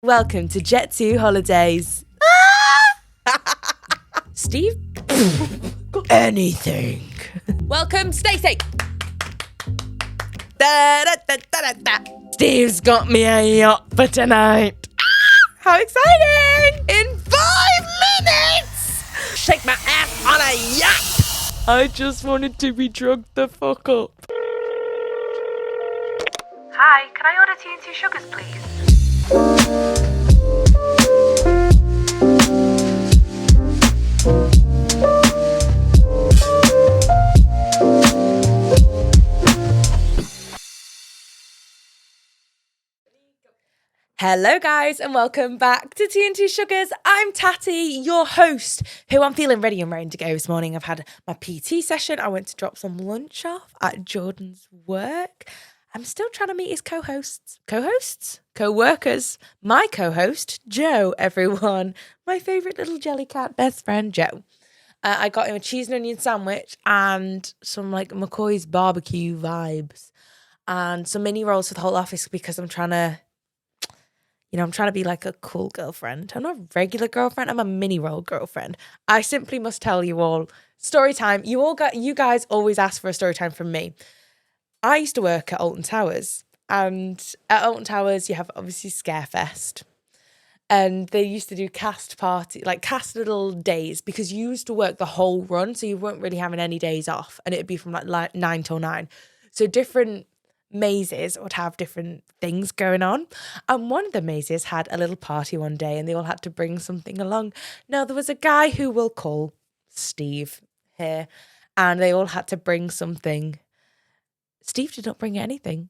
Welcome to Jet 2 Holidays. Steve? Anything. Welcome, Stacey. Steve's got me a yacht for tonight. How exciting! In 5 minutes! Shake my ass on a yacht! I just wanted to be drugged the fuck up. Hi, can I order tea and 2 sugars, please? Hello guys and welcome back to Tea and 2 Sugars. I'm Tatty, your host, who I'm feeling ready and raring to go this morning. I've had my PT session. I went to drop some lunch off at Jordan's work. I'm still trying to meet his co-workers. My co-host, Joe, everyone. My favourite little jelly cat best friend, Joe. I got him a cheese and onion sandwich and some like McCoy's barbecue vibes and some mini rolls for the whole office because I'm trying to be like a cool girlfriend. I'm not a regular girlfriend. I'm a mini roll girlfriend. I simply must tell you all, story time. You guys always ask for a story time from me. I used to work at Alton Towers, and at Alton Towers you have obviously Scarefest, and they used to do cast little days because you used to work the whole run, so you weren't really having any days off, and it'd be from like 9 till 9. So different mazes would have different things going on, and one of the mazes had a little party one day and they all had to bring something along. Now there was a guy who we'll call Steve here, and they all had to bring something. Steve did not bring anything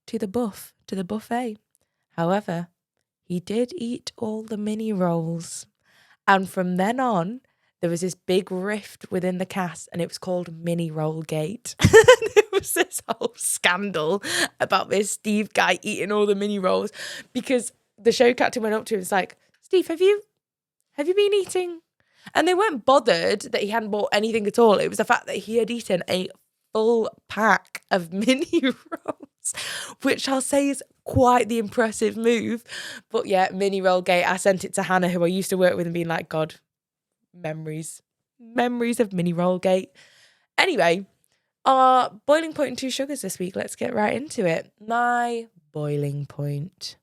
to the buffet. However, he did eat all the mini rolls, and from then on there was this big rift within the cast, and it was called Mini Roll Gate. There was this whole scandal about this Steve guy eating all the mini rolls because the show captain went up to him and was like, Steve, have you been eating? And they weren't bothered that he hadn't bought anything at all. It was the fact that he had eaten a full pack of mini rolls, which I'll say is quite the impressive move. But yeah, Mini Roll Gate. I sent it to Hannah, who I used to work with, and being like, God, memories of Mini Roll Gate. Anyway, our boiling point and 2 sugars this week. Let's get right into it. My boiling point.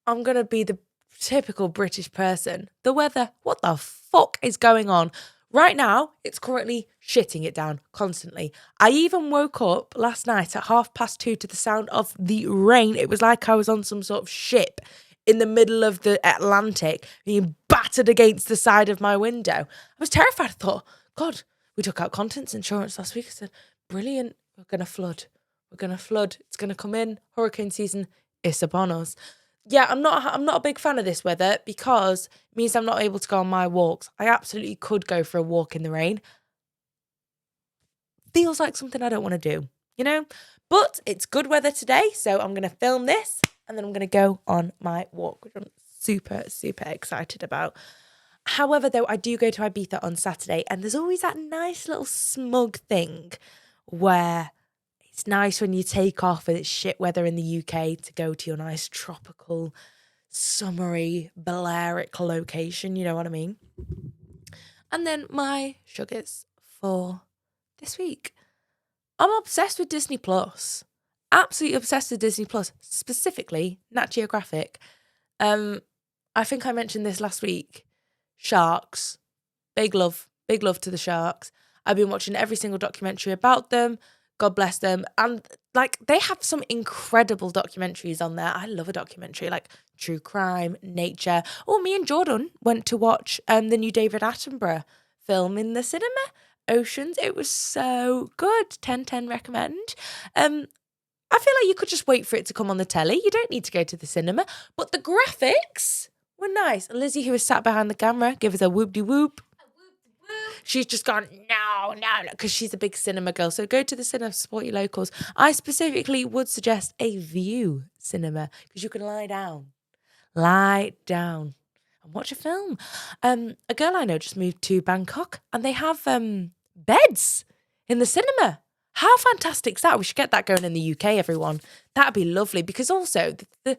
I'm going to be the typical British person. The weather, what the fuck is going on? Right now, it's currently shitting it down constantly. I even woke up last night at 2:30 to the sound of the rain. It was like I was on some sort of ship in the middle of the Atlantic being battered against the side of my window. I was terrified. I thought, God, we took out contents insurance last week. I said, brilliant, we're going to flood. It's going to come in. Hurricane season is upon us. Yeah, I'm not a big fan of this weather because it means I'm not able to go on my walks. I absolutely could go for a walk in the rain. Feels like something I don't want to do, you know? But it's good weather today, so I'm going to film this and then I'm going to go on my walk, which I'm super, super excited about. However, though, I do go to Ibiza on Saturday, and there's always that nice little smug thing where it's nice when you take off and it's shit weather in the UK to go to your nice tropical, summery, Balearic location, you know what I mean? And then my sugars for this week. I'm obsessed with Disney Plus. Absolutely obsessed with Disney Plus, specifically Nat Geographic. I think I mentioned this last week. Sharks. Big love to the sharks. I've been watching every single documentary about them. God bless them. And like they have some incredible documentaries on there. I love a documentary like true crime, nature. Oh, me and Jordan went to watch the new David Attenborough film in the cinema, Oceans. It was so good. 10/10 recommend. I feel like you could just wait for it to come on the telly. You don't need to go to the cinema. But the graphics were nice. And Lizzie, who was sat behind the camera, gave us a whoop-de-whoop. She's just gone, no, because she's a big cinema girl. So go to the cinema, support your locals. I specifically would suggest a View cinema because you can lie down and watch a film. A girl I know just moved to Bangkok and they have beds in the cinema. How fantastic is that? We should get that going in the UK, everyone. That'd be lovely, because also the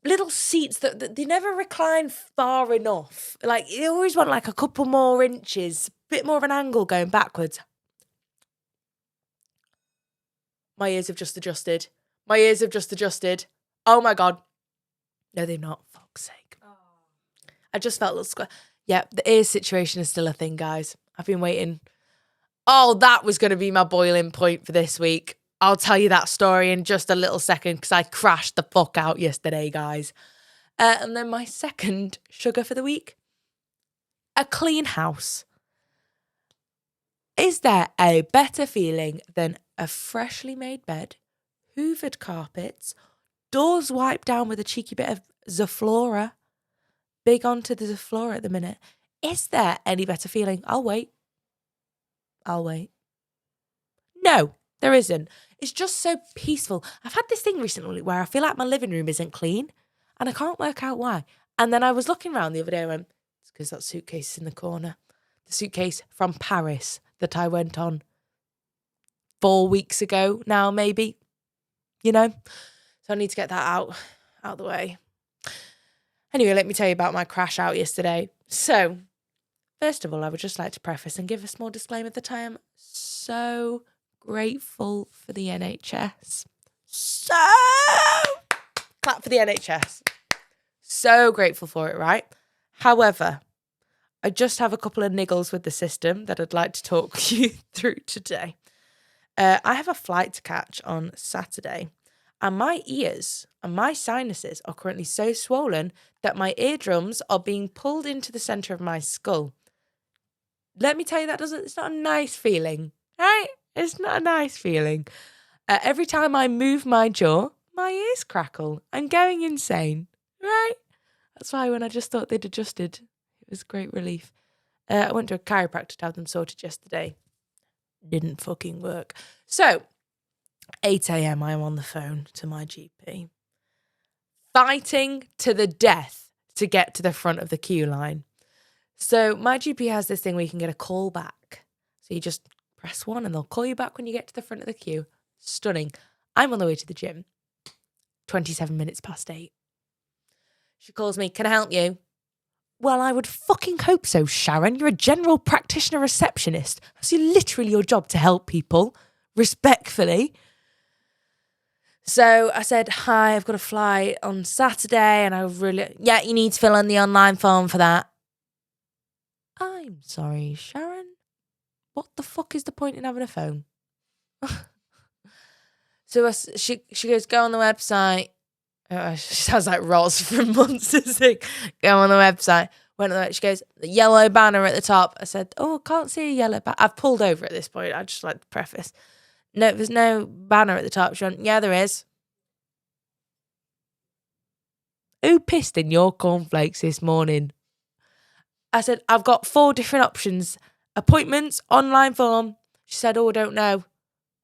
little seats that they never recline far enough. Like, you always want like a couple more inches, a bit more of an angle going backwards. My ears have just adjusted. Oh my God. No, they've not. Fuck's sake. I just felt a little square. Yeah, the ear situation is still a thing, guys. I've been waiting. Oh, that was going to be my boiling point for this week. I'll tell you that story in just a little second, because I crashed the fuck out yesterday, guys. And then my second sugar for the week, a clean house. Is there a better feeling than a freshly made bed, hoovered carpets, doors wiped down with a cheeky bit of Zaflora? Big onto the Zaflora at the minute. Is there any better feeling? I'll wait. No, there isn't. It's just so peaceful. I've had this thing recently where I feel like my living room isn't clean and I can't work out why. And then I was looking around the other day and went, it's because that suitcase is in the corner. The suitcase from Paris that I went on 4 weeks ago now, maybe. You know? So I need to get that out of the way. Anyway, let me tell you about my crash out yesterday. So, first of all, I would just like to preface and give a small disclaimer that I am so grateful for the NHS. Clap for the NHS. So grateful for it, right? However, I just have a couple of niggles with the system that I'd like to talk you through today. I have a flight to catch on Saturday, and my ears and my sinuses are currently so swollen that my eardrums are being pulled into the centre of my skull. Let me tell you, it's not a nice feeling, right? It's not a nice feeling. Every time I move my jaw, my ears crackle. I'm going insane, right? That's why when I just thought they'd adjusted, it was great relief. I went to a chiropractor to have them sorted yesterday. Didn't fucking work. So, 8 a.m. I'm on the phone to my GP. Fighting to the death to get to the front of the queue line. So my GP has this thing where you can get a call back. So you just press 1 and they'll call you back when you get to the front of the queue. Stunning. I'm on the way to the gym. 27 minutes past 8. She calls me, can I help you? Well, I would fucking hope so, Sharon. You're a general practitioner receptionist. That's literally your job to help people. Respectfully. So I said, hi, I've got a flight on Saturday and you need to fill in the online form for that. I'm sorry, Sharon. What the fuck is the point in having a phone? So she goes, go on the website. She sounds like Roz from Monsters Inc. Go on the website. Went on the website. She goes, the yellow banner at the top. I said, oh, I can't see a yellow banner. I've pulled over at this point. I just like to preface. No, there's no banner at the top. She went, yeah, there is. Who pissed in your cornflakes this morning? I said, I've got 4 different options. Appointments, online form. She said, oh, I don't know.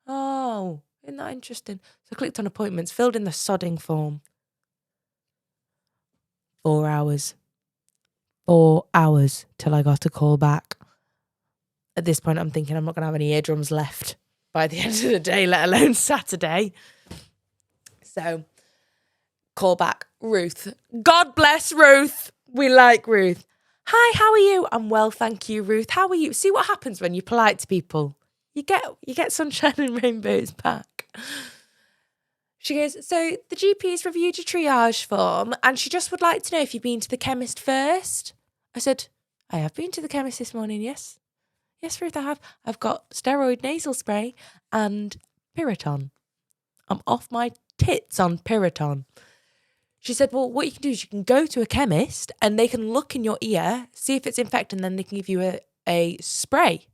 Oh, isn't that interesting? So I clicked on appointments, filled in the sodding form. 4 hours. 4 hours till I got a call back. At this point, I'm thinking I'm not going to have any eardrums left by the end of the day, let alone Saturday. So, call back. Ruth. God bless Ruth. We like Ruth. Hi, how are you? I'm well, thank you, Ruth. How are you? See what happens when you're polite to people. You get sunshine and rainbows back. She goes, so the GP's reviewed your triage form and she just would like to know if you've been to the chemist first. I said, I have been to the chemist this morning, yes. Yes, Ruth, I have. I've got steroid nasal spray and Piriton. I'm off my tits on Piriton. She said, well, what you can do is you can go to a chemist and they can look in your ear, see if it's infected, and then they can give you a spray.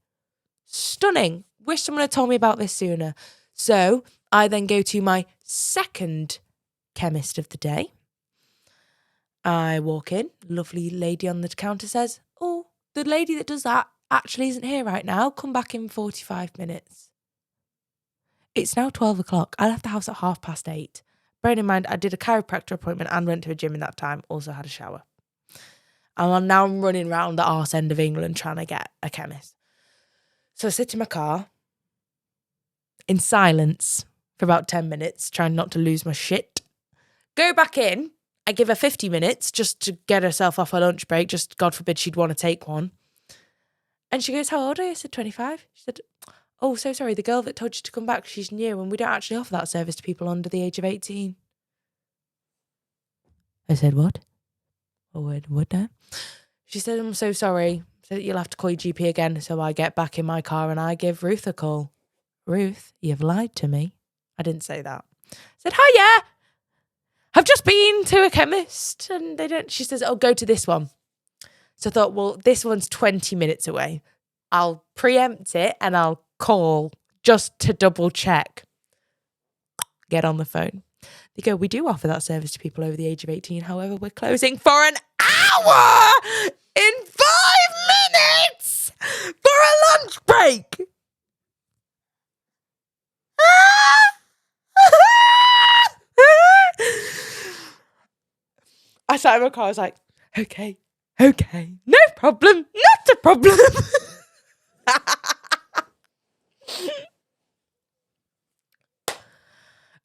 Stunning. Wish someone had told me about this sooner. So I then go to my second chemist of the day. I walk in. Lovely lady on the counter says, oh, the lady that does that actually isn't here right now. Come back in 45 minutes. It's now 12 o'clock. I left the house at 8:30. Bearing in mind, I did a chiropractor appointment and went to a gym in that time. Also had a shower. And I'm now running around the arse end of England trying to get a chemist. So I sit in my car. in silence for about 10 minutes, trying not to lose my shit. Go back in. I give her 50 minutes just to get herself off her lunch break. Just God forbid she'd want to take one. And she goes, how old are you? I said, 25. She said, oh, so sorry. The girl that told you to come back, she's new and we don't actually offer that service to people under the age of 18. I said, what? Oh, what now? She said, I'm so sorry. So you'll have to call your GP again. So I get back in my car and I give Ruth a call. Ruth, you've lied to me. I didn't say that. I said, hiya. I've just been to a chemist and they don't. She says, oh, go to this one. So I thought, well, this one's 20 minutes away. I'll preempt it and I'll call just to double check. Get on the phone. They go, we do offer that service to people over the age of 18. However, we're closing for an hour in 5 minutes for a lunch break. I sat in my car, I was like, okay, no problem, not a problem.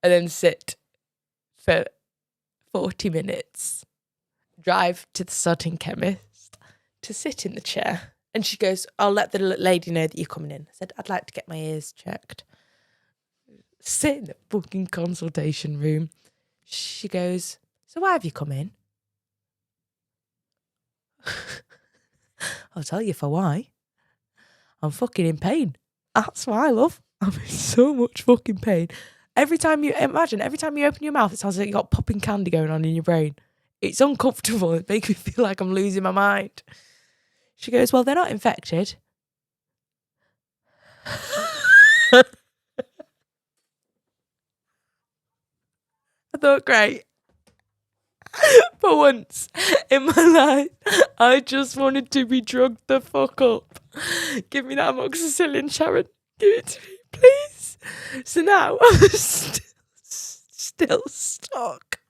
And then sit for 40 minutes, drive to the sodding chemist to sit in the chair. And she goes, I'll let the lady know that you're coming in. I said, I'd like to get my ears checked. Sit in the fucking consultation room. She goes, so why have you come in? I'll tell you for why. I'm fucking in pain. That's why, love. I'm in so much fucking pain. Every time you open your mouth, it sounds like you got popping candy going on in your brain. It's uncomfortable. It makes me feel like I'm losing my mind. She goes, well, they're not infected. I thought, great. For once in my life, I just wanted to be drugged the fuck up. Give me that amoxicillin, Sharon. Give it to me, please. So now I'm still stuck.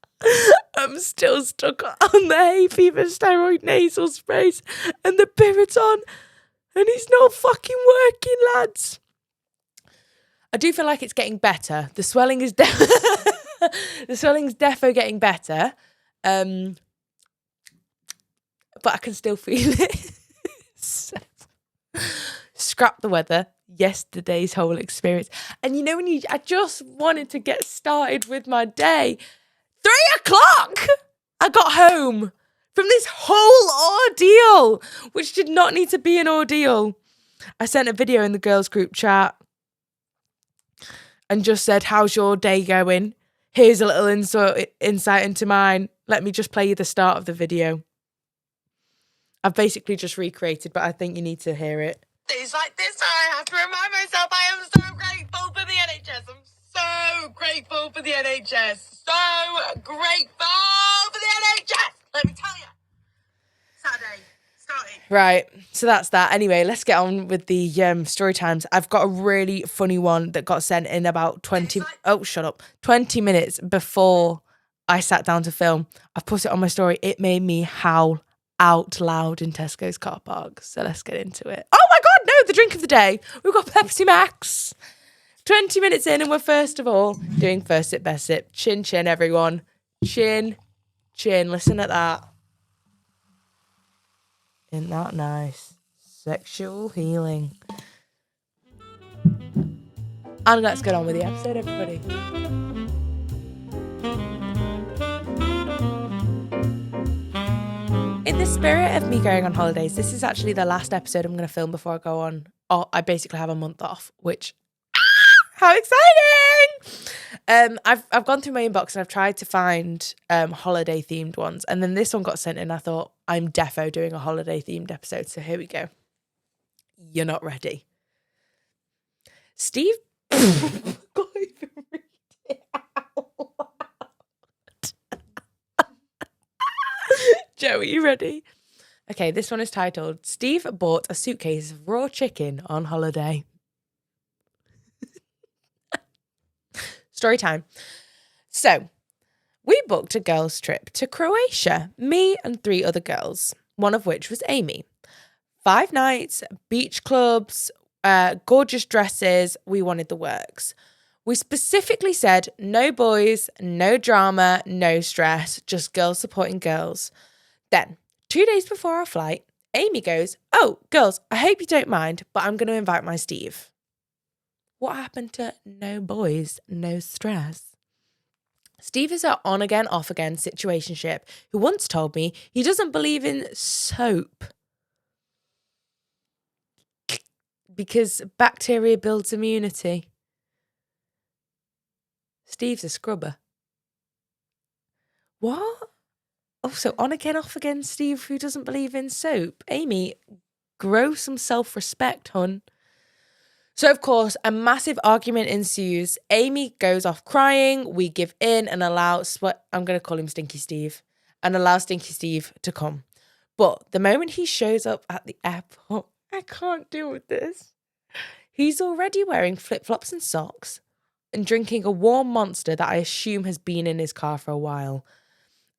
I'm still stuck on the hay fever steroid nasal sprays and the Piriton, and it's not fucking working, lads. I do feel like it's getting better. The swelling is defo getting better. But I can still feel it. So, scrap the weather. Yesterday's whole experience. And you know when I just wanted to get started with my day. 3:00 I got home from this whole ordeal, which did not need to be an ordeal. I sent a video in the girls group chat and just said, how's your day going? Here's a little insight into mine. Let me just play you the start of the video. I've basically just recreated, but I think you need to hear it. Days like this, I have to remind myself I am so grateful for the NHS. I'm so grateful for the NHS. So grateful for the NHS. Let me tell you. Saturday. Started. Right, so that's that. Anyway, let's get on with the story times. I've got a really funny one that got sent in about 20 minutes before I sat down to film. I've put it on my story. It made me howl out loud in Tesco's car park. So let's get into it. Oh my God, no, the drink of the day. We've got Pepsi Max. 20 minutes in and we're first of all doing first sip, best sip. Chin, chin, everyone. Chin, chin. Listen at that. Isn't that nice? Sexual healing. And let's get on with the episode, everybody. In the spirit of me going on holidays, this is actually the last episode I'm going to film before I go on. Oh, I basically have a month off, which, how exciting! I've gone through my inbox and I've tried to find holiday themed ones, and then this one got sent in. I thought, I'm defo doing a holiday themed episode, so here we go. You're not ready. Steve, can't even read it out loud. Joe, are you ready? Okay, this one is titled, Steve bought a suitcase of raw chicken on holiday. Story time. So, we booked a girls' trip to Croatia, me and 3 other girls, one of which was Amy. 5 nights, beach clubs, gorgeous dresses. We wanted the works. We specifically said no boys, no drama, no stress, just girls supporting girls. Then, 2 days before our flight, Amy goes, "Oh, girls, I hope you don't mind, but I'm going to invite my Steve." What happened to no boys, no stress? Steve is our on again, off again situationship who once told me he doesn't believe in soap because bacteria builds immunity. Steve's a scrubber. What? Oh, so on again, off again Steve who doesn't believe in soap. Amy, grow some self-respect, hun. So, of course, a massive argument ensues. Amy goes off crying. We give in and allow, I'm going to call him Stinky Steve, and allow Stinky Steve to come. But the moment he shows up at the airport, I can't deal with this. He's already wearing flip-flops and socks and drinking a warm Monster that I assume has been in his car for a while.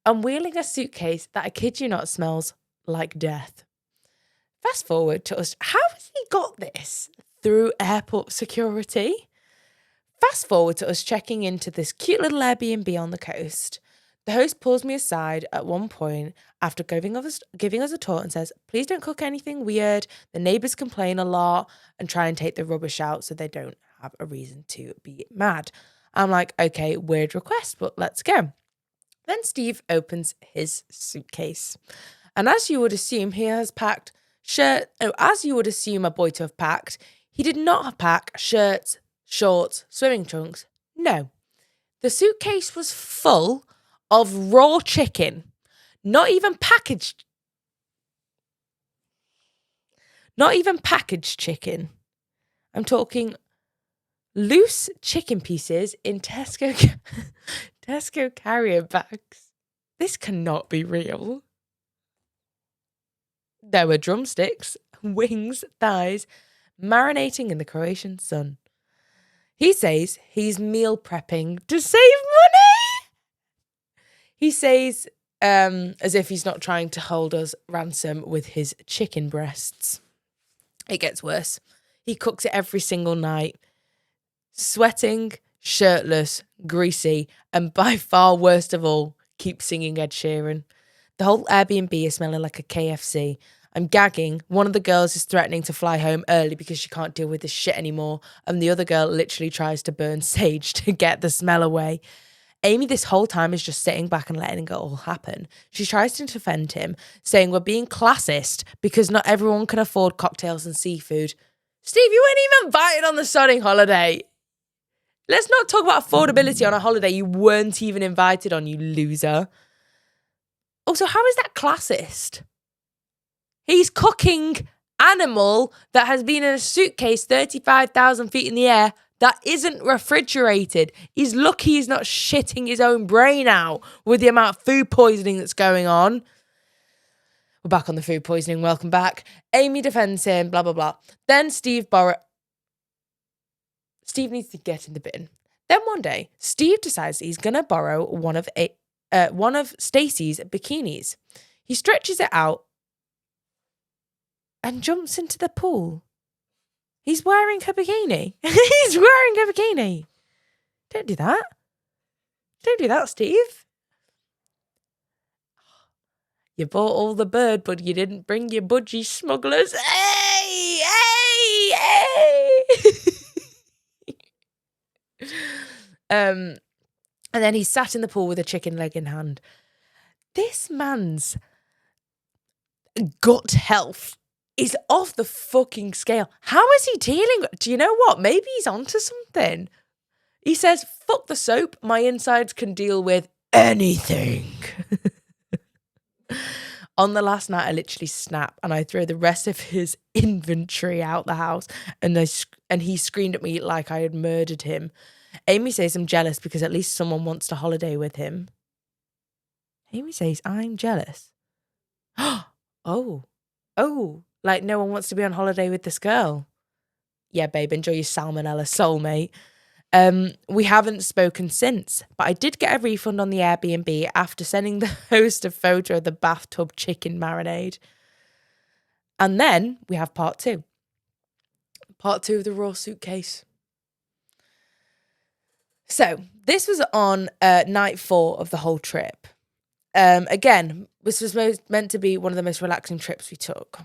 And wheeling a suitcase that, I kid you not, smells like death. Fast forward to us. How has he got this? Through airport security. Fast forward to us checking into this cute little Airbnb on the coast. The host pulls me aside at one point after giving us a tour and says, "Please don't cook anything weird. The neighbours complain a lot and try and take the rubbish out so they don't have a reason to be mad." I'm like, okay, weird request, but let's go. Then Steve opens his suitcase. And as you would assume, he has packed as you would assume a boy to have packed, he did not pack shirts, shorts, swimming trunks. No. The suitcase was full of raw chicken. Not even packaged chicken. I'm talking loose chicken pieces in Tesco carrier bags. This cannot be real. There were drumsticks, wings, thighs, marinating in the Croatian sun. He says he's meal prepping to save money. He says, as if he's not trying to hold us ransom with his chicken breasts. It gets worse. He cooks it every single night. Sweating, shirtless, greasy, and by far worst of all, keeps singing Ed Sheeran. The whole Airbnb is smelling like a KFC. I'm gagging. One of the girls is threatening to fly home early because she can't deal with this shit anymore. And the other girl literally tries to burn sage to get the smell away. Amy this whole time is just sitting back and letting it all happen. She tries to defend him, saying we're being classist because not everyone can afford cocktails and seafood. Steve, you weren't even invited on the sodding holiday. Let's not talk about affordability on a holiday you weren't even invited on, you loser. Also, how is that classist? He's cooking animal that has been in a suitcase 35,000 feet in the air that isn't refrigerated. He's lucky he's not shitting his own brain out with the amount of food poisoning that's going on. We're back on the food poisoning. Welcome back. Amy defends him, blah, blah, blah. Then Steve needs to get in the bin. Then one day, Steve decides he's going to borrow one of Stacey's bikinis. He stretches it out and jumps into the pool. He's wearing her bikini. He's wearing her bikini. Don't do that. Don't do that, Steve. You bought all the bird, but you didn't bring your budgie smugglers. Hey, hey, hey. And then he sat in the pool with a chicken leg in hand. This man's gut health is off the fucking scale. How is he dealing? Do you know what? Maybe he's onto something. He says, "Fuck the soap. My insides can deal with anything." On the last night, I literally snap and I throw the rest of his inventory out the house and he screamed at me like I had murdered him. Amy says I'm jealous because at least someone wants to holiday with him. Amy says I'm jealous. Oh, like no one wants to be on holiday with this girl. Yeah, babe, enjoy your salmonella soulmate. We haven't spoken since, but I did get a refund on the Airbnb after sending the host a photo of the bathtub chicken marinade. And then we have part 2. Part 2 of the raw suitcase. So this was on night 4 of the whole trip. Again, this was meant to be one of the most relaxing trips we took.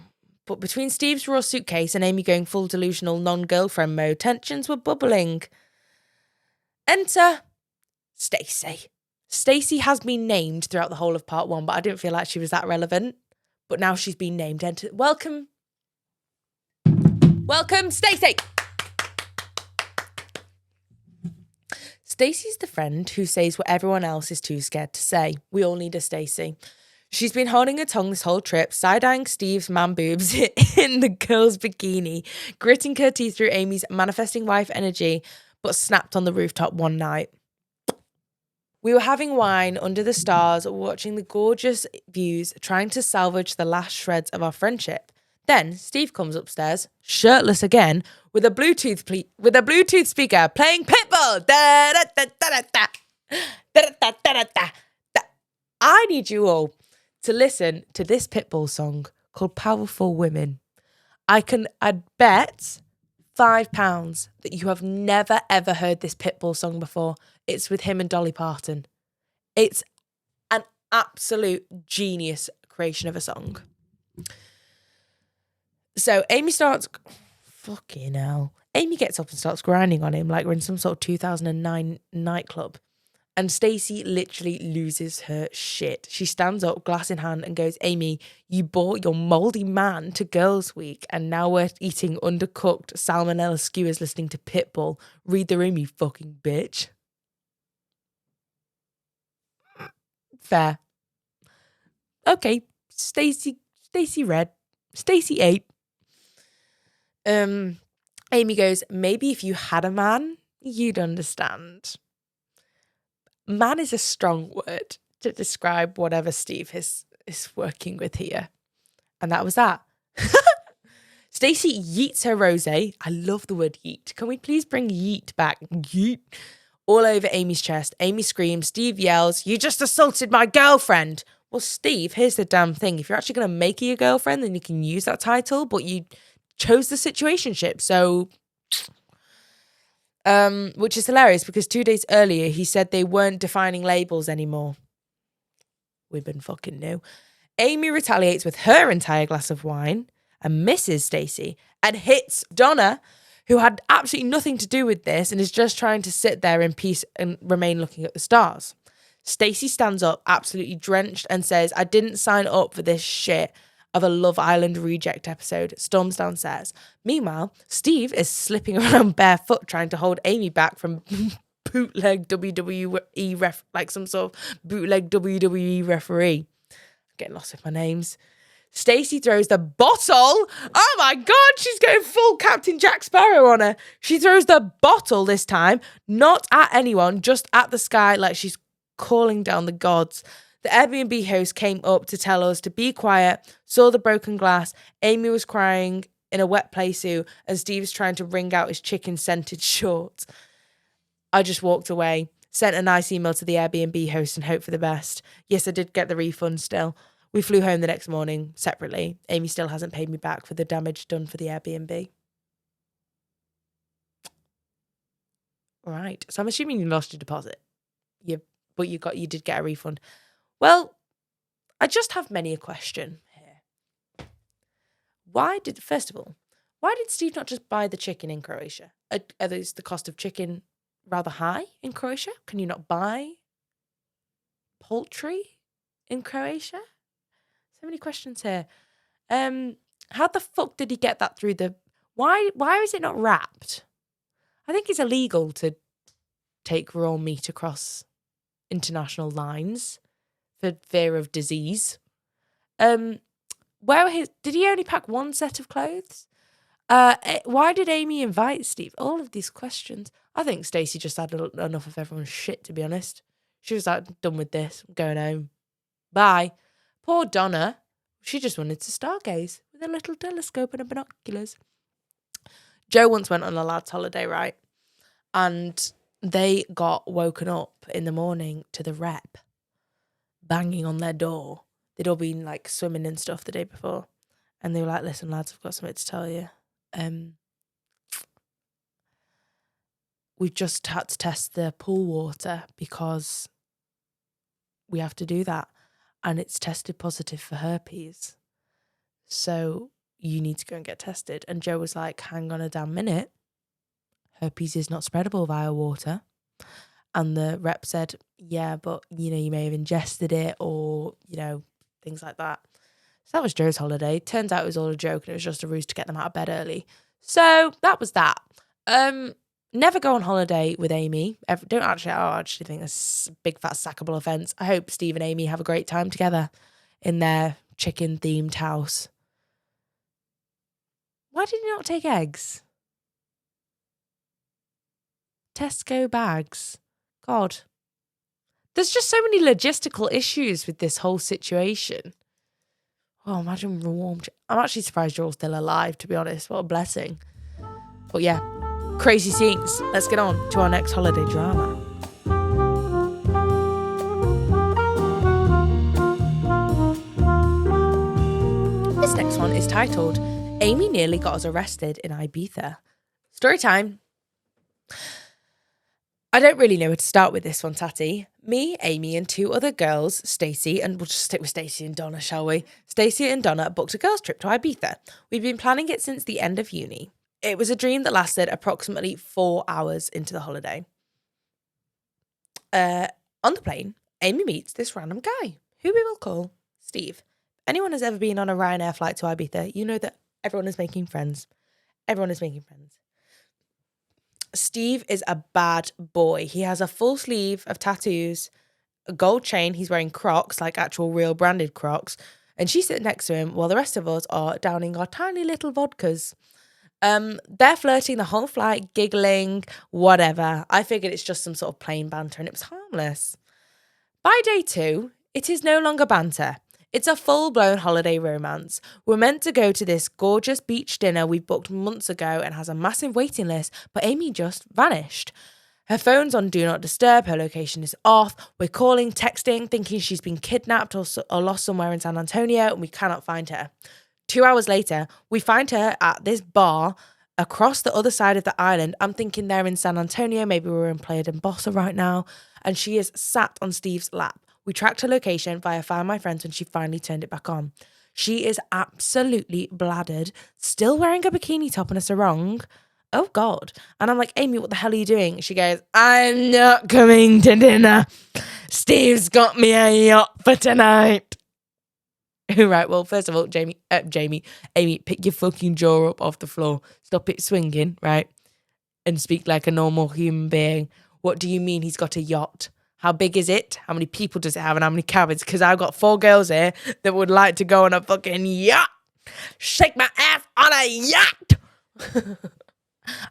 But between Steve's raw suitcase and Amy going full delusional non-girlfriend mode, tensions were bubbling. Enter Stacey. Stacey has been named throughout the whole of part 1, but I didn't feel like she was that relevant. But now she's been named. Welcome, Stacey. Stacey's the friend who says what everyone else is too scared to say. We all need a Stacey. She's been holding her tongue this whole trip, side-eyeing Steve's man boobs in the girl's bikini, gritting her teeth through Amy's manifesting wife energy, but snapped on the rooftop one night. We were having wine under the stars, watching the gorgeous views, trying to salvage the last shreds of our friendship. Then Steve comes upstairs, shirtless again, with a Bluetooth speaker playing Pitbull. Da, da, da, da, da, da, da, da, da, da. I need you all to listen to this Pitbull song called Powerful Women. I'd bet £5 that you have never ever heard this Pitbull song before. It's with him and Dolly Parton. It's an absolute genius creation of a song. So Amy starts, fucking hell. Amy gets up and starts grinding on him like we're in some sort of 2009 nightclub. And Stacey literally loses her shit. She stands up, glass in hand, and goes, Amy, you brought your mouldy man to Girls' Week, and now we're eating undercooked salmonella skewers listening to Pitbull. Read the room, you fucking bitch. Fair. Okay, Stacey read. Stacey ate. Amy goes, maybe if you had a man, you'd understand. Man is a strong word to describe whatever Steve is working with here. And that was that. Stacey yeets her rosé. I love the word yeet. Can we please bring yeet back? Yeet. All over Amy's chest. Amy screams. Steve yells, you just assaulted my girlfriend. Well, Steve, here's the damn thing. If you're actually going to make her your girlfriend, then you can use that title, but you chose the situationship. So, which is hilarious because 2 days earlier, he said they weren't defining labels anymore. We've been fucking new. Amy retaliates with her entire glass of wine and misses Stacey and hits Donna, who had absolutely nothing to do with this and is just trying to sit there in peace and remain looking at the stars. Stacey stands up, absolutely drenched, and says, I didn't sign up for this shit of a Love Island reject episode. Storms downstairs. Meanwhile, Steve is slipping around barefoot trying to hold Amy back from bootleg WWE like some sort of bootleg WWE referee. I'm getting lost with my names. Stacey throws the bottle. Oh my God, she's going full Captain Jack Sparrow on her. She throws the bottle this time, not at anyone, just at the sky like she's calling down the gods. The Airbnb host came up to tell us to be quiet, saw the broken glass. Amy was crying in a wet play suit and Steve's trying to wring out his chicken-scented shorts. I just walked away, sent a nice email to the Airbnb host and hoped for the best. Yes, I did get the refund still. We flew home the next morning separately. Amy still hasn't paid me back for the damage done for the Airbnb. Right. So I'm assuming you lost your deposit. But you did get a refund. Well, I just have many a question here. First of all, why did Steve not just buy the chicken in Croatia? Is the cost of chicken rather high in Croatia? Can you not buy poultry in Croatia? So many questions here. How the fuck did he get that through the... Why is it not wrapped? I think it's illegal to take raw meat across international lines for fear of disease. Did he only pack one set of clothes? Why did Amy invite Steve? All of these questions. I think Stacey just had enough of everyone's shit, to be honest. She was like, done with this. I'm going home. Bye. Poor Donna. She just wanted to stargaze with a little telescope and a binoculars. Joe once went on a lad's holiday, right? And they got woken up in the morning to the rep banging on their door. They'd all been like swimming and stuff the day before. And they were like, listen, lads, I've got something to tell you. we've just had to test the pool water because we have to do that. And it's tested positive for herpes. So you need to go and get tested. And Joe was like, hang on a damn minute. Herpes is not spreadable via water. And the rep said, yeah, but, you may have ingested it or, things like that. So that was Joe's holiday. Turns out it was all a joke and it was just a ruse to get them out of bed early. So that was that. Never go on holiday with Amy. I actually think that's a big fat sackable offence. I hope Steve and Amy have a great time together in their chicken themed house. Why did you not take eggs? Tesco bags. God. There's just so many logistical issues with this whole situation. Oh, imagine warm. I'm actually surprised you're all still alive, to be honest. What a blessing. But yeah, crazy scenes. Let's get on to our next holiday drama. This next one is titled, Amy Nearly Got Us Arrested in Ibiza. Story time. I don't really know where to start with this one, Tatty. Me, Amy, and two other girls, Stacey, and we'll just stick with Stacey and Donna, shall we? Stacey and Donna booked a girls' trip to Ibiza. We've been planning it since the end of uni. It was a dream that lasted approximately 4 hours into the holiday. On the plane, Amy meets this random guy, who we will call Steve. Anyone who's ever been on a Ryanair flight to Ibiza, you know that everyone is making friends. Everyone is making friends. Steve is a bad boy. He has a full sleeve of tattoos, a gold chain. He's wearing Crocs, like actual real branded Crocs. And she's sitting next to him while the rest of us are downing our tiny little vodkas. They're flirting the whole flight, giggling, whatever. I figured it's just some sort of plain banter and it was harmless. By day 2, it is no longer banter. It's a full-blown holiday romance. We're meant to go to this gorgeous beach dinner we booked months ago and has a massive waiting list, but Amy just vanished. Her phone's on Do Not Disturb, her location is off. We're calling, texting, thinking she's been kidnapped or lost somewhere in San Antonio, and we cannot find her. 2 hours later, we find her at this bar across the other side of the island. I'm thinking they're in San Antonio, maybe we're in Playa de Bossa right now, and she is sat on Steve's lap. We tracked her location via Find My Friends when she finally turned it back on. She is absolutely bladdered, still wearing a bikini top and a sarong. Oh, God. And I'm like, Amy, what the hell are you doing? She goes, I'm not coming to dinner. Steve's got me a yacht for tonight. Right, well, first of all, Amy, pick your fucking jaw up off the floor. Stop it swinging, right? And speak like a normal human being. What do you mean he's got a yacht? How big is it? How many people does it have and how many cabins? Because I've got 4 girls here that would like to go on a fucking yacht. Shake my ass on a yacht.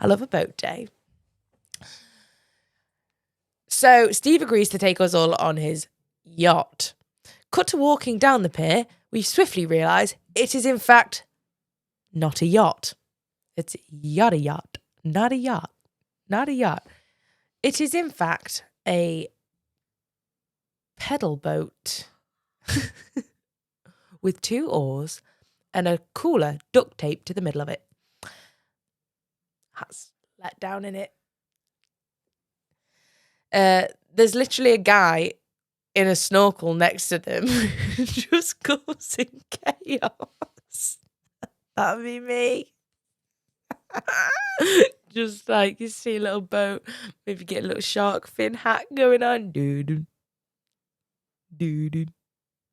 I love a boat day. So Steve agrees to take us all on his yacht. Cut to walking down the pier, we swiftly realise it is in fact not a yacht. It's yacht, not a yacht, not a yacht. It is in fact a pedal boat with 2 oars and a cooler duct taped to the middle of it. That's let down in it. There's literally a guy in a snorkel next to them just causing chaos. That'd be me. Just like you see a little boat, maybe get a little shark fin hat going on. Doo-doo. Doo-doo.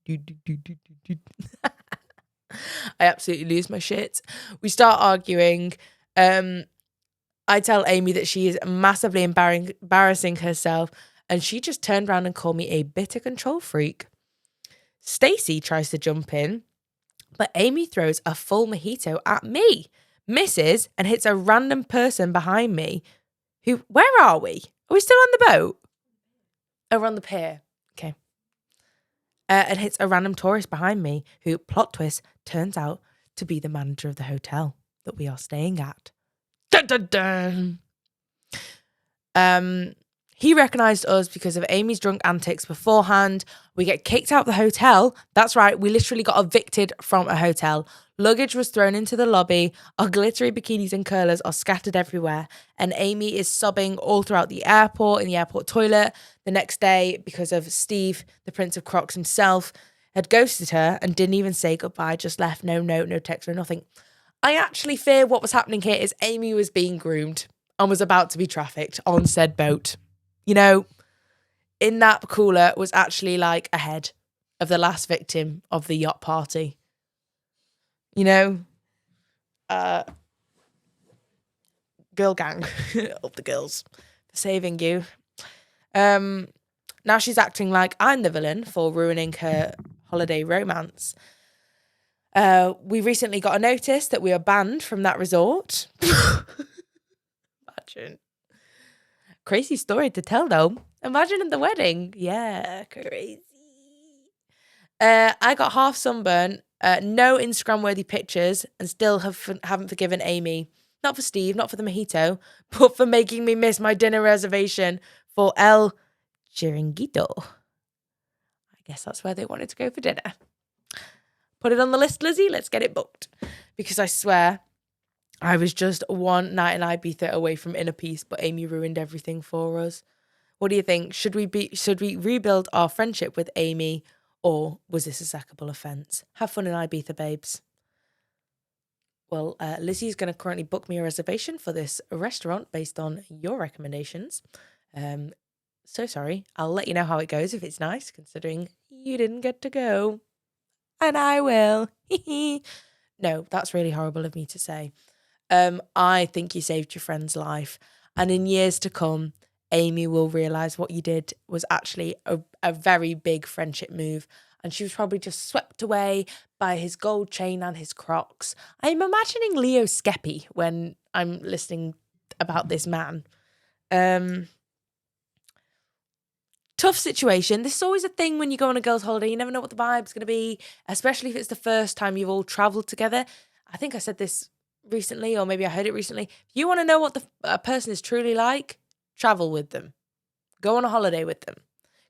Doo-doo. I absolutely lose my shit. We start arguing. I tell Amy that she is massively embarrassing herself, and she just turned around and called me a bitter control freak. Stacey tries to jump in, but Amy throws a full mojito at me, misses, and hits a random person behind me. Where are we? Are we still on the boat? Oh, we're on the pier. Okay. And hits a random tourist behind me who, plot twist, turns out to be the manager of the hotel that we are staying at. Dun, dun, dun. He recognised us because of Amy's drunk antics beforehand. We get kicked out of the hotel. That's right, we literally got evicted from a hotel. Luggage was thrown into the lobby. Our glittery bikinis and curlers are scattered everywhere. And Amy is sobbing all throughout the airport, in the airport toilet. The next day, because of Steve, the Prince of Crocs himself, had ghosted her and didn't even say goodbye, just left, no note, no text, no nothing. I actually fear what was happening here is Amy was being groomed and was about to be trafficked on said boat. You know, in that cooler was actually like ahead of the last victim of the yacht party. You know, girl gang of the girls for saving you. Now she's acting like I'm the villain for ruining her holiday romance. We recently got a notice that we are banned from that resort. Imagine. Crazy story to tell though. Imagine at the wedding. Yeah, crazy. I got half sunburn, no Instagram-worthy pictures, and still haven't forgiven Amy. Not for Steve, not for the mojito, but for making me miss my dinner reservation for El Chiringuito. I guess that's where they wanted to go for dinner. Put it on the list, Lizzie. Let's get it booked. Because I swear, I was just one night in Ibiza away from inner peace, but Amy ruined everything for us. What do you think? Should we rebuild our friendship with Amy, or was this a sackable offence? Have fun in Ibiza, babes. Well, Lizzie's going to currently book me a reservation for this restaurant based on your recommendations. So sorry. I'll let you know how it goes if it's nice, considering you didn't get to go. And I will. No, that's really horrible of me to say. I think you saved your friend's life. And in years to come, Amy will realise what you did was actually a very big friendship move. And she was probably just swept away by his gold chain and his Crocs. I'm imagining Leo Skeppy when I'm listening about this man. Tough situation. This is always a thing when you go on a girls' holiday. You never know what the vibe's going to be, especially if it's the first time you've all travelled together. I think I said this recently, or maybe I heard it recently. If you want to know what a person is truly like, travel with them. Go on a holiday with them,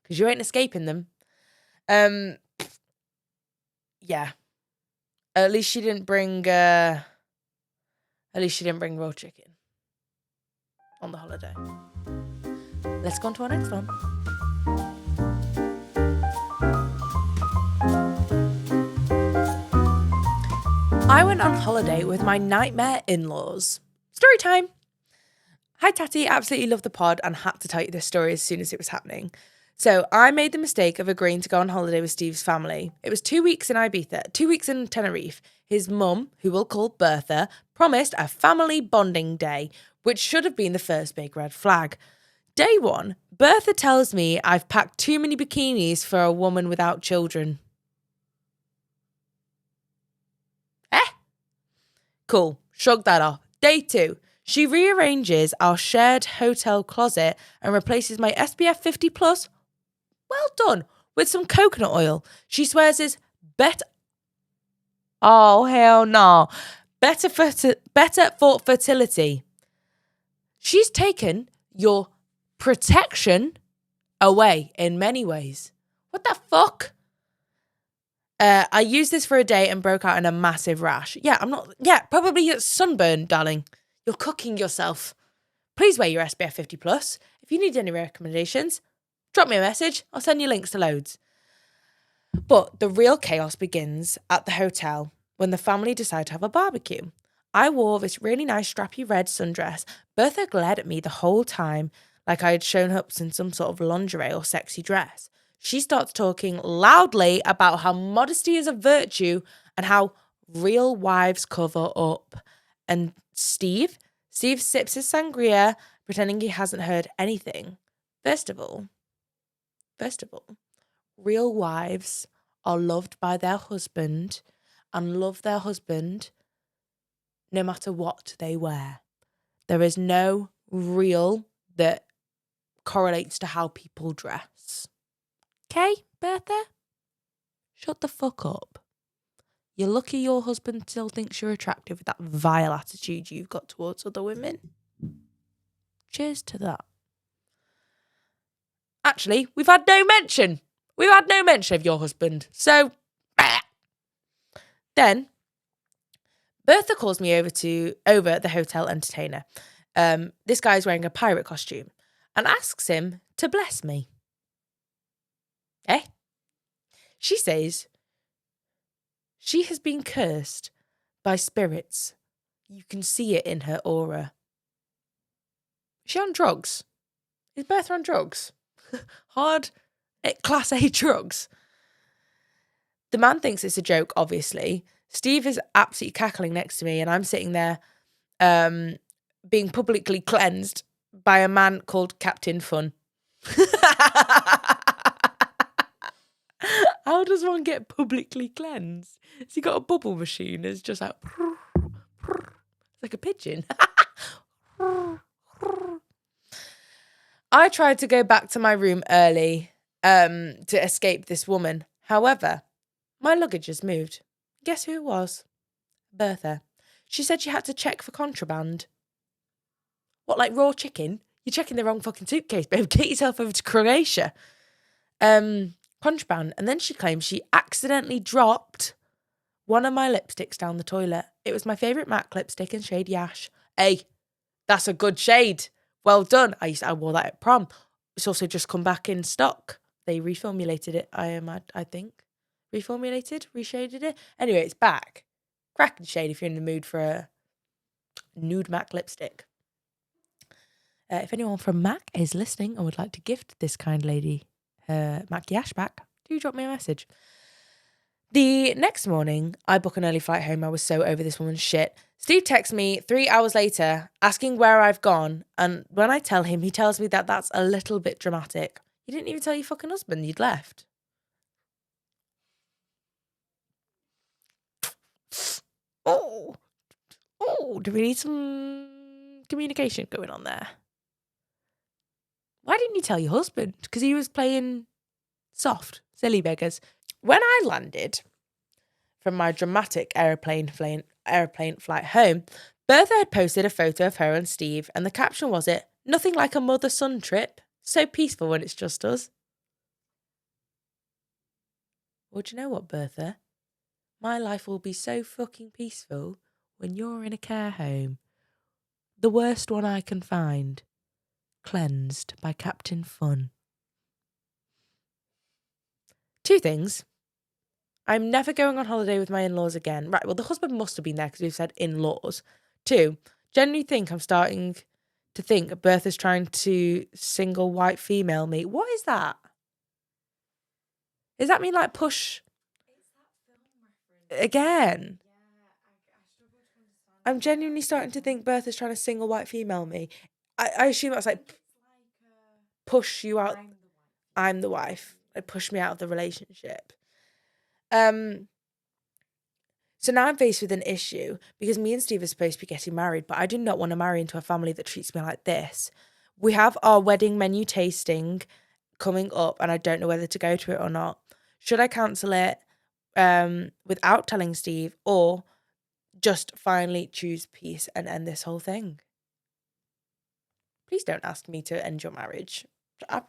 because you ain't escaping them. Yeah. At least she didn't bring raw chicken on the holiday. Let's go on to our next one. I went on holiday with my nightmare in-laws. Story time. Hi, Tatty. Absolutely love the pod and had to tell you this story as soon as it was happening. So I made the mistake of agreeing to go on holiday with Steve's family. It was 2 weeks in Ibiza, 2 weeks in Tenerife. His mum, who we'll call Bertha, promised a family bonding day, which should have been the first big red flag. Day one, Bertha tells me I've packed too many bikinis for a woman without children. Cool. Shrug that off. Day two, she rearranges our shared hotel closet and replaces my SPF 50 plus, well done, with some coconut oil. She swears is better. Oh, hell no. Better for fertility. She's taken your protection away in many ways. What the fuck? I used this for a day and broke out in a massive rash. Probably it's sunburn, darling. You're cooking yourself. Please wear your SPF 50 plus. If you need any recommendations, drop me a message. I'll send you links to loads. But the real chaos begins at the hotel when the family decide to have a barbecue. I wore this really nice strappy red sundress. Bertha glared at me the whole time like I had shown up in some sort of lingerie or sexy dress. She starts talking loudly about how modesty is a virtue and how real wives cover up. And Steve sips his sangria, pretending he hasn't heard anything. First of all, real wives are loved by their husband and love their husband no matter what they wear. There is no real that correlates to how people dress. Okay, Bertha? Shut the fuck up. You're lucky your husband still thinks you're attractive with that vile attitude you've got towards other women. Cheers to that. Actually, we've had no mention. We've had no mention of your husband. So, then Bertha calls me over the hotel entertainer. This guy's wearing a pirate costume and asks him to bless me. She says she has been cursed by spirits. You can see it in her aura. Is she on drugs? Is Bertha on drugs? Hard, class A drugs. The man thinks it's a joke, obviously. Steve is absolutely cackling next to me, and I'm sitting there being publicly cleansed by a man called Captain Fun. How does one get publicly cleansed? Has he got a bubble machine? It's just like, it's like a pigeon. I tried to go back to my room early to escape this woman. However, my luggage has moved. Guess who it was? Bertha. She said she had to check for contraband. What, like raw chicken? You're checking the wrong fucking suitcase, babe. Get yourself over to Croatia. Contraband. And then she claims she accidentally dropped one of my lipsticks down the toilet. It was my favourite MAC lipstick in shade Yash. Hey, that's a good shade. Well done. I wore that at prom. It's also just come back in stock. They reformulated it, I think. Reformulated? Reshaded it? Anyway, it's back. Cracking shade if you're in the mood for a nude MAC lipstick. If anyone from MAC is listening and would like to gift this kind lady her MAC Yash back, do drop me a message. The next morning, I book an early flight home. I was so over this woman's shit. Steve texts me 3 hours later asking where I've gone. And when I tell him, he tells me that that's a little bit dramatic. You didn't even tell your fucking husband you'd left. Oh, do we need some communication going on there? Why didn't you tell your husband? Because he was playing soft, silly beggars. When I landed from my dramatic aeroplane flight home, Bertha had posted a photo of her and Steve, and the caption was nothing like a mother-son trip. So peaceful when it's just us. Well, do you know what, Bertha? My life will be so fucking peaceful when you're in a care home. The worst one I can find. Cleansed by Captain Fun. 2 things. I'm never going on holiday with my in-laws again. Right, well, the husband must have been there because we've said in-laws. 2, genuinely think I'm starting to think Bertha's trying to single white female me. What is that? Does that mean like push again? I'm genuinely starting to think Bertha's trying to single white female me. I assume that's like push you out. I'm the wife. Like push me out of the relationship. So now I'm faced with an issue because me and Steve are supposed to be getting married, but I do not want to marry into a family that treats me like this. We have our wedding menu tasting coming up and I don't know whether to go to it or not. Should I cancel it without telling Steve or just finally choose peace and end this whole thing? Please don't ask me to end your marriage. I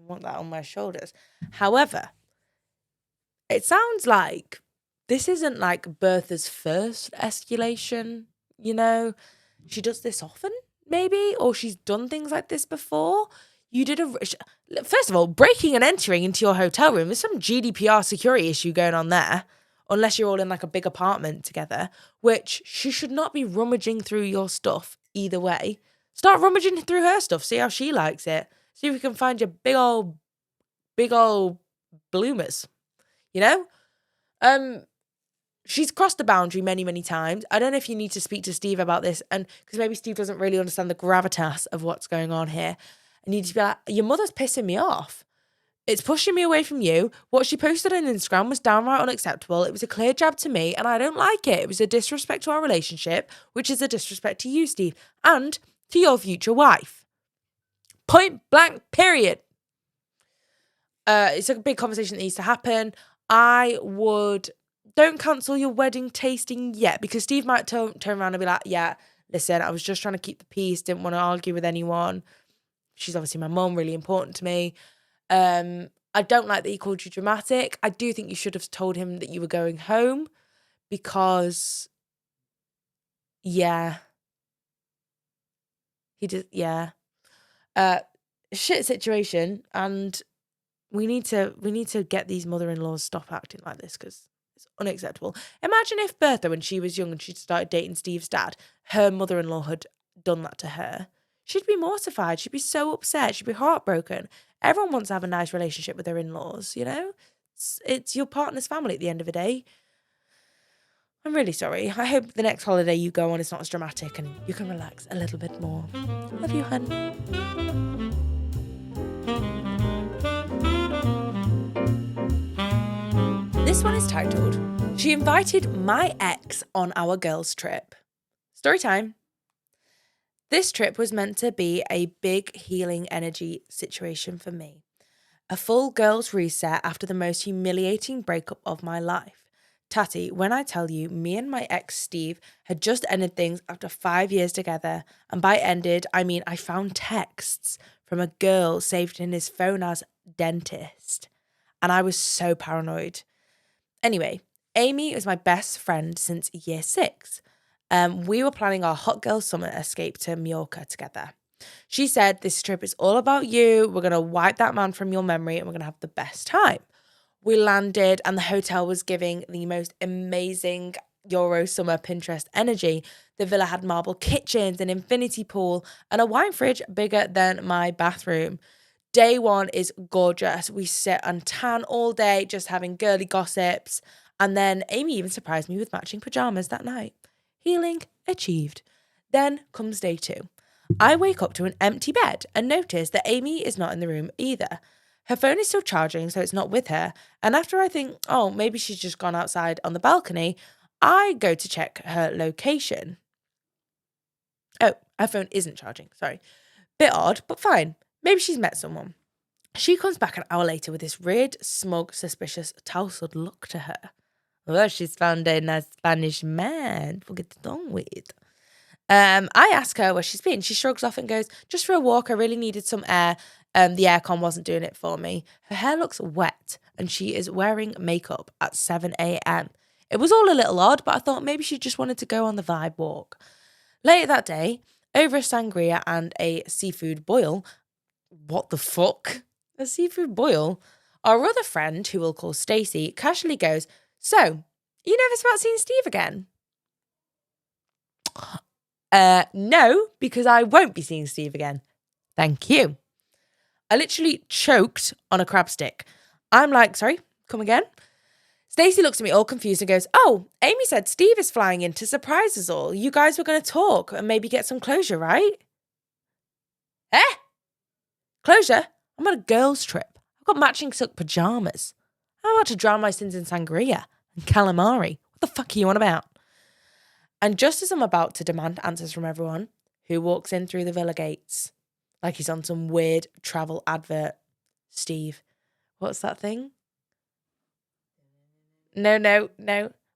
want that on my shoulders. However, it sounds like this isn't like Bertha's first escalation, you know? She does this often, maybe? Or she's done things like this before? First of all, breaking and entering into your hotel room, there's some GDPR security issue going on there. Unless you're all in like a big apartment together, which she should not be rummaging through your stuff either way. Start rummaging through her stuff, see how she likes it. See if we can find your big old bloomers, you know? She's crossed the boundary many, many times. I don't know if you need to speak to Steve about this, and because maybe Steve doesn't really understand the gravitas of what's going on here. And you need to be like, your mother's pissing me off. It's pushing me away from you. What she posted on Instagram was downright unacceptable. It was a clear jab to me, and I don't like it. It was a disrespect to our relationship, which is a disrespect to you, Steve, and to your future wife. Point blank, period. It's a big conversation that needs to happen. Don't cancel your wedding tasting yet, because Steve might turn around and be like, yeah, listen, I was just trying to keep the peace, didn't want to argue with anyone. she's obviously my mum, really important to me. I don't like that he called you dramatic. I do think you should have told him that you were going home because, yeah, he did, yeah. Shit situation, and we need to get these mother-in-laws stop acting like this because it's unacceptable. Imagine if Bertha, when she was young and she started dating Steve's dad, her mother-in-law had done that to her. She'd be mortified. She'd be so upset. She'd be heartbroken. Everyone wants to have a nice relationship with their in-laws, you know? It's your partner's family at the end of the day. I'm really sorry. I hope the next holiday you go on is not as dramatic and you can relax a little bit more. Love you, hun. This one is titled, She Invited My Ex on Our Girls' Trip. Story time. This trip was meant to be a big healing energy situation for me. A full girls' reset after the most humiliating breakup of my life. Tatty, when I tell you, me and my ex Steve had just ended things after 5 years together, and by ended, I mean I found texts from a girl saved in his phone as dentist, and I was so paranoid. Anyway, Amy is my best friend since year 6. We were planning our hot girl summer escape to Mallorca together. She said, this trip is all about you. We're going to wipe that man from your memory and we're going to have the best time. We landed and the hotel was giving the most amazing Euro summer Pinterest energy. The villa had marble kitchens, an infinity pool, and a wine fridge bigger than my bathroom. Day 1 is gorgeous. We sit and tan all day, just having girly gossips. And then Amy even surprised me with matching pajamas that night. Healing achieved. Then comes day 2. I wake up to an empty bed and notice that Amy is not in the room either. Her phone is still charging, so it's not with her. And after I think, oh, maybe she's just gone outside on the balcony, I go to check her location. Oh, her phone isn't charging, sorry. Bit odd, but fine. Maybe she's met someone. She comes back an hour later with this weird, smug, suspicious, tousled look to her. Well, she's found a nice Spanish man to get on with. I ask her where she's been. She shrugs off and goes, just for a walk. I really needed some air. The aircon wasn't doing it for me. Her hair looks wet and she is wearing makeup at 7 a.m. It was all a little odd, but I thought maybe she just wanted to go on the vibe walk. Later that day, over a sangria and a seafood boil. What the fuck? A seafood boil? Our other friend, who we'll call Stacey, casually goes, so, you nervous about seeing Steve again? No, because I won't be seeing Steve again. Thank you. I literally choked on a crab stick. I'm like, sorry, come again? Stacey looks at me all confused and goes, oh, Amy said Steve is flying in to surprise us all. You guys were going to talk and maybe get some closure, right? Eh? Closure? I'm on a girls' trip. I've got matching silk pajamas. I'm about to drown my sins in sangria and calamari. What the fuck are you on about? And just as I'm about to demand answers from everyone, who walks in through the villa gates? Like he's on some weird travel advert. Steve. What's that thing? No.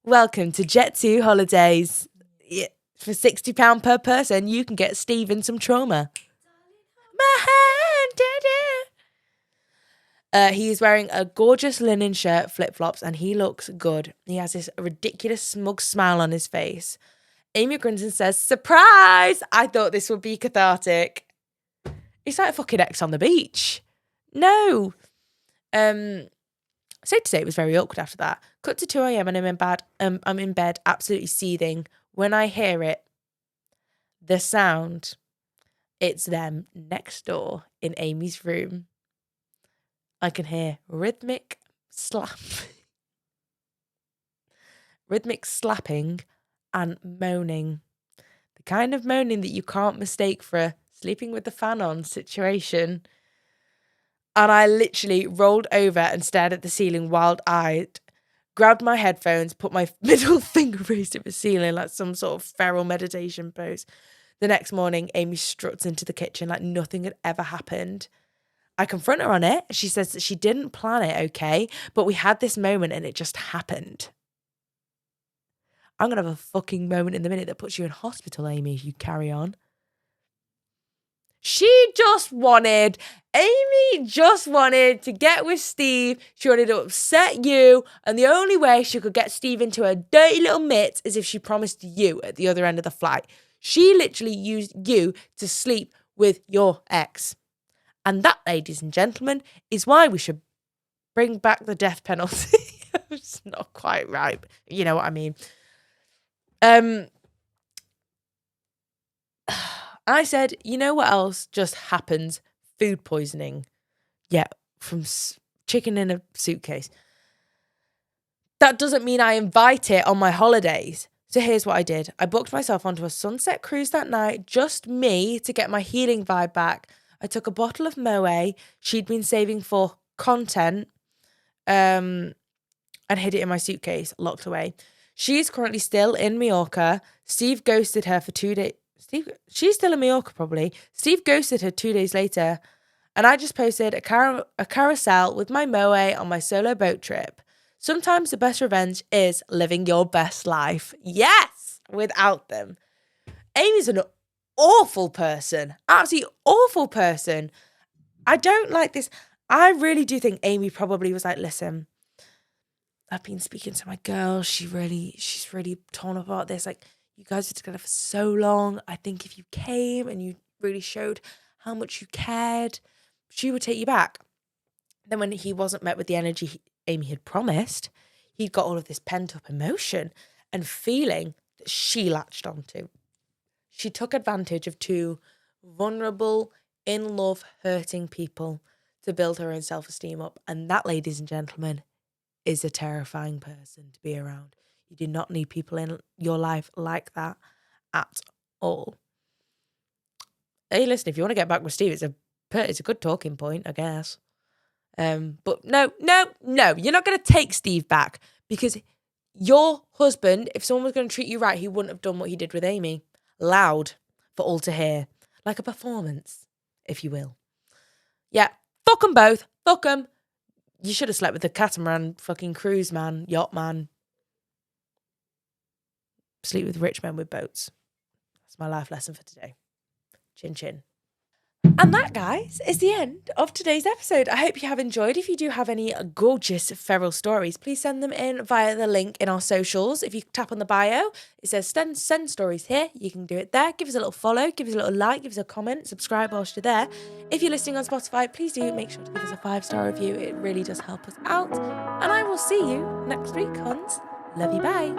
Welcome to Jet2 Holidays. Yeah, for £60 per person, you can get Steve in some trauma. My hand, he's wearing a gorgeous linen shirt, flip-flops, and he looks good. He has this ridiculous smug smile on his face. Amy grins and says, surprise! I thought this would be cathartic. It's like a fucking ex on the beach. No. Safe to say it was very awkward after that. Cut to 2 a.m. and I'm in bed absolutely seething. When I hear it, the sound, it's them next door in Amy's room. I can hear rhythmic slapping and moaning. The kind of moaning that you can't mistake for a sleeping with the fan on situation. And I literally rolled over and stared at the ceiling wild-eyed, grabbed my headphones, put my middle finger raised at the ceiling like some sort of feral meditation pose. The next morning, Amy struts into the kitchen like nothing had ever happened. I confront her on it. She says that she didn't plan it, okay? But we had this moment and it just happened. I'm going to have a fucking moment in the minute that puts you in hospital, Amy, if you carry on. Amy just wanted to get with Steve. She wanted to upset you. And the only way she could get Steve into her dirty little mitts is if she promised you at the other end of the flight. She literally used you to sleep with your ex. And that, ladies and gentlemen, is why we should bring back the death penalty. It's not quite right, but you know what I mean. I said, you know what else just happens? Food poisoning. Yeah, from chicken in a suitcase. That doesn't mean I invite it on my holidays. So here's what I did. I booked myself onto a sunset cruise that night, just me, to get my healing vibe back. I took a bottle of Moe she'd been saving for content, and hid it in my suitcase, locked away. She's currently still in Mallorca. Steve ghosted her for 2 days. She's still in Mallorca, probably. Steve ghosted her 2 days later. And I just posted a carousel with my Moe on my solo boat trip. Sometimes the best revenge is living your best life. Yes! Without them. Amy's an awful person. Absolutely awful person. I don't like this. I really do think Amy probably was like, listen, I've been speaking to my girl. She's really torn about this. Like, you guys are together for so long. I think if you came and you really showed how much you cared, she would take you back. Then when he wasn't met with the energy Amy had promised, he'd got all of this pent up emotion and feeling that she latched onto. She took advantage of two vulnerable, in love, hurting people to build her own self-esteem up. And that, ladies and gentlemen, is a terrifying person to be around. You do not need people in your life like that at all. Hey, listen, if you want to get back with Steve, it's a good talking point, I guess. But no, you're not going to take Steve back, because your husband, if someone was going to treat you right, he wouldn't have done what he did with Amy. Loud for all to hear. Like a performance, if you will. Yeah, fuck them both. Fuck them. You should have slept with the catamaran fucking cruise man, yacht man. Sleep with rich men with boats. That's my life lesson for today. Chin chin. And that, guys, is the end of today's episode. I hope you have enjoyed. If you do have any gorgeous feral stories, please send them in via the link in our socials. If you tap on the bio, it says send stories here. You can do it there. Give us a little follow, give us a little like, give us a comment, subscribe whilst you're there. If you're listening on Spotify, please do make sure to give us a 5-star review. It really does help us out. And I will see you next week, Cons. Love you, bye.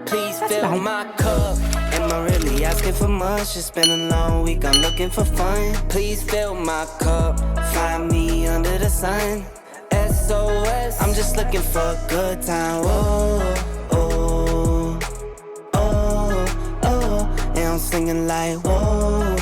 Please fill my cup. Am I really asking for much? It's been a long week, I'm looking for fun. Please fill my cup. Find me under the sun. SOS, I'm just looking for a good time. Oh, oh, oh, oh. And I'm singing like, whoa.